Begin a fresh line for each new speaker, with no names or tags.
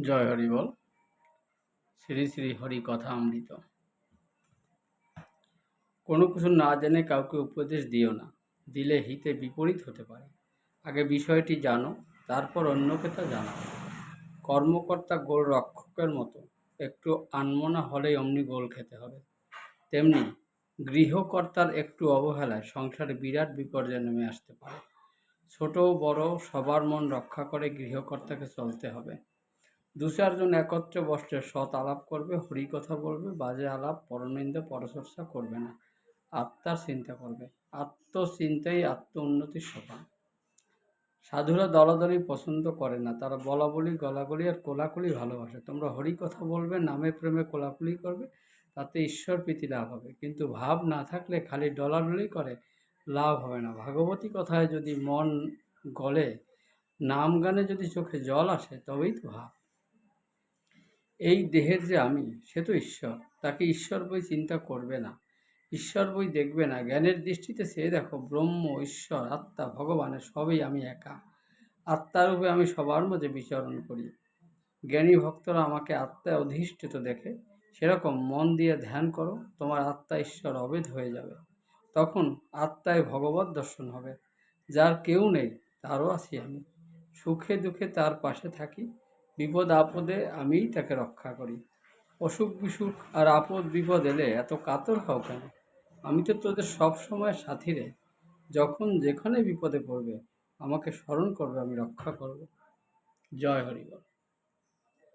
জয় হরি বল। শ্রী শ্রী হরি কথা অমৃত। কোনো কিছু না জেনে কাউকে উপদেশ দিও না, দিলে হিতে বিপরীত হতে পারে। আগে বিষয়টি জানো, তারপর অন্যকে তা জানাও। কর্মকর্তা গোল রক্ষকের মতো, একটু আনমনা হলেই অমনি গোল খেতে হবে। তেমনি গৃহকর্তার একটু অবহেলায় সংসারে বিরাট বিপর্যয় নেমে আসতে পারে। ছোট বড় সবার মন রক্ষা করে গৃহকর্তাকে চলতে হবে। দু চারজন একত্রে বসলে সৎ আলাপ করবে, হরিকথা বলবে, বাজে আলাপ পরনিন্দা পরচর্চা করবে না, আত্মার চিন্তা করবে। আত্মচিন্তাই আত্ম উন্নতির সোপান। সাধুরা দলাদলি পছন্দ করে না, তারা বলাবলি গলাগলি আর কোলাকুলি ভালোবাসে। তোমরা হরিকথা বলবে, নামে প্রেমে কোলাকুলি করবে, তাতে ঈশ্বর প্রীতি লাভ হবে। কিন্তু ভাব না থাকলে খালি ডলাডলি করে লাভ হবে না। ভাগবতী কথায় যদি মন গলে, নাম গানে যদি চোখে জল আসে, তবেই তো ভাব। এই দেহের যে আমি, সে তো ঈশ্বর, তাকে ঈশ্বর বই চিন্তা করবে না, ঈশ্বর বই দেখবে না। জ্ঞানের দৃষ্টিতে সে দেখো, ব্রহ্ম, ঈশ্বর, আত্মা, ভগবানের সবই আমি একা। আত্মারূপে আমি সবার মাঝে বিচরণ করি। জ্ঞানী ভক্তরা আমাকে আত্মায় অধিষ্ঠিত দেখে। সেরকম মন দিয়ে ধ্যান করো, তোমার আত্মা ঈশ্বর অভেদ হয়ে যাবে। তখন আত্মায় ভগবত দর্শন হবে। যার কেউ নেই, তারও আছি আমি। সুখে দুঃখে তার পাশে থাকি, বিপদ আপদে আমিই তাকে রক্ষা করি। অসুখ বিসুখ আর আপদ বিপদ এলে এত কাতর হও কেন? আমি তো তোদের সব সময় সাথী রে। যখন যেখানে বিপদে পড়বে আমাকে স্মরণ করবে, আমি রক্ষা করব। জয় হরি বল।